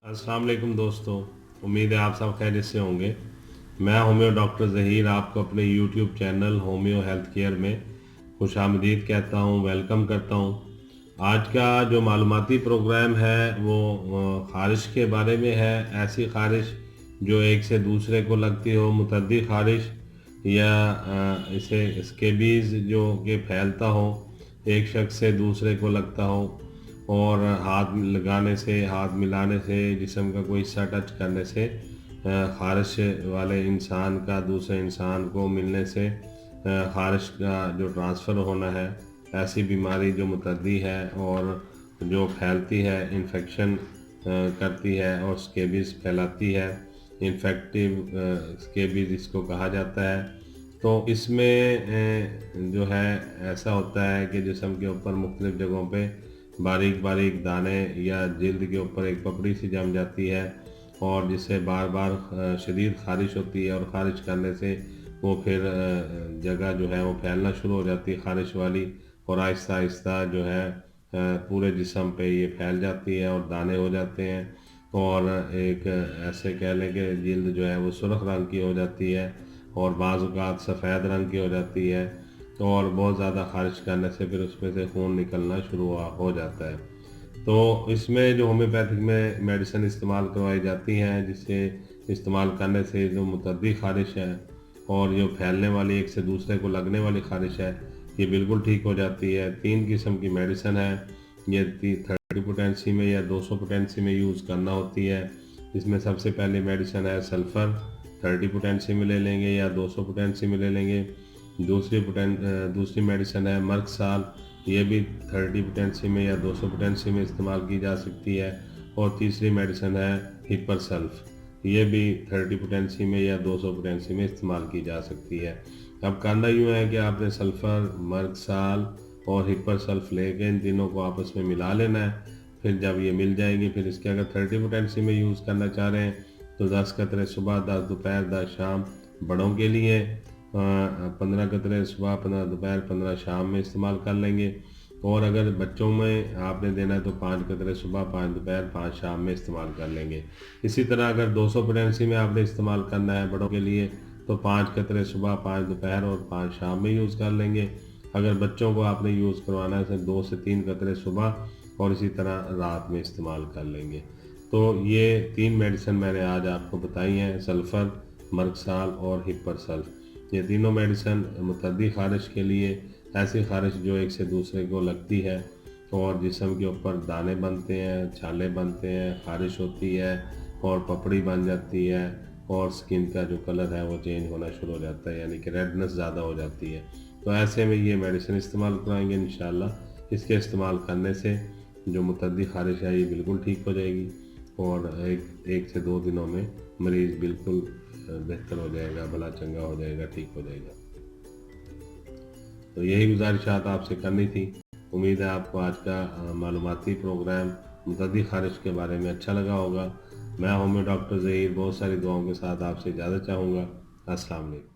अस्सलाम वालेकुम दोस्तों, उम्मीद है आप सब खैरियत से होंगे। मैं होम्यो डॉक्टर ज़हीर आपको अपने YouTube channel homeo health care में खुशामदीद कहता हूँ, वेलकम करता हूँ। आज का जो मालूमाती प्रोग्राम है वो ख़ारिश के बारे में है। ऐसी ख़ारिश जो एक से दूसरे को लगती हो, मुतअद्दी ख़ारिश, या इसे स्केबीज़ जो कि फैलता हो, एक शख्स से दूसरे को लगता हो, और हाथ लगाने से, हाथ मिलाने से, जिस्म का कोई हिस्सा टच करने से ख़ारिश वाले इंसान का दूसरे इंसान को मिलने से ख़ारिश का जो ट्रांसफ़र होना है, ऐसी बीमारी जो मुतअद्दी है और जो फैलती है, इन्फेक्शन करती है और स्केबीज़ फैलाती है, इन्फेक्टिव स्केबीज़ इसको कहा जाता है। तो इसमें जो है ऐसा होता है कि जिस्म के ऊपर मुख्तलिफ़ जगहों पे बारीक बारीक दाने या जिल्द के ऊपर एक पपड़ी सी जम जाती है, और जिससे बार बार शदीद ख़ारिश होती है, और ख़ारिश करने से वो फिर जगह जो है वो फैलना शुरू हो जाती है ख़ारिश वाली, और आहिस्ता आहिस्ता जो है पूरे जिस्म पे ये फैल जाती है और दाने हो जाते हैं, और एक ऐसे कह लें कि जिल्द जो है वो सुर्ख रंग की हो जाती है और बाज़ औक़ात सफ़ेद रंग की हो जाती है, और बहुत ज़्यादा ख़ारिश करने से फिर उसमें से खून निकलना शुरू हो जाता है। तो इसमें जो होम्योपैथिक में मेडिसिन इस्तेमाल करवाई जाती हैं, जिसे इस्तेमाल करने से जो मुतअद्दी ख़ारिश है और जो फैलने वाली, एक से दूसरे को लगने वाली ख़ारिश है, ये बिल्कुल ठीक हो जाती है। 3 किस्म की मेडिसिन है। ये 30 पोटेंसी में या 200 पोटेंसी में यूज़ करना होती है। इसमें सबसे पहले मेडिसिन है सल्फ़र, 30 पोटेंसी में ले लेंगे या 200 पोटेंसी में ले लेंगे। दूसरी मेडिसिन है मर्कसाल, ये भी 30 पोटेंसी में या 200 पोटेंसी में इस्तेमाल की जा सकती है। और तीसरी मेडिसिन है हिपरसल्फ, ये भी 30 पोटेंसी में या 200 पोटेंसी में इस्तेमाल की जा सकती है। अब करना यूँ है कि आपने सल्फ़र, मर्कसाल और हिपरसल्फ लेके इन तीनों को आपस में मिला लेना है। फिर जब ये मिल जाएंगी, फिर इसके अगर 30 पोटेंसी में यूज़ करना चाह रहे हैं तो 10 कतरे सुबह, 10 दोपहर, 10 शाम बड़ों के लिए, 15 कतरे सुबह, 15 दोपहर, 15 शाम में इस्तेमाल कर लेंगे। और अगर बच्चों में आपने देना है तो 5 कतरे सुबह, 5 दोपहर, 5 शाम में इस्तेमाल कर लेंगे। इसी तरह अगर 200 पोटेंसी में आपने इस्तेमाल करना है बड़ों के लिए तो 5 कतरे सुबह, 5 दोपहर और 5 शाम में यूज़ कर लेंगे। अगर बच्चों को आपने यूज़ करवाना है तो 2 से 3 कतरे सुबह और इसी तरह रात में इस्तेमाल कर लेंगे। तो ये 3 मेडिसिन मैंने आज आपको बताई हैं, सल्फ़र, मर्कसाल और हिपरसल्फ। ये तीनों मेडिसिन मुतअद्दी ख़ारिश के लिए, ऐसी ख़ारिश जो एक से दूसरे को लगती है और जिस्म के ऊपर दाने बनते हैं, छाले बनते हैं, ख़ारिश होती है और पपड़ी बन जाती है, और स्किन का जो कलर है वो चेंज होना शुरू हो जाता है, यानी कि रेडनेस ज़्यादा हो जाती है। तो ऐसे में ये मेडिसिन इस्तेमाल कराएंगे इंशाल्लाह। इसके इस्तेमाल करने से जो मुतअद्दी ख़ारिश है ये बिल्कुल ठीक हो जाएगी, और एक से 2 दिनों में मरीज़ बिल्कुल बेहतर हो जाएगा, भला चंगा हो जाएगा, ठीक हो जाएगा। तो यही गुजारिशात आपसे करनी थी। उम्मीद है आपको आज का मालूमाती प्रोग्राम मुतअद्दी ख़ारिश के बारे में अच्छा लगा होगा। मैं होम्यो डॉक्टर ज़हीर बहुत सारी दुआओं के साथ आपसे इजाज़त चाहूँगा। अस्सलाम वालेकुम।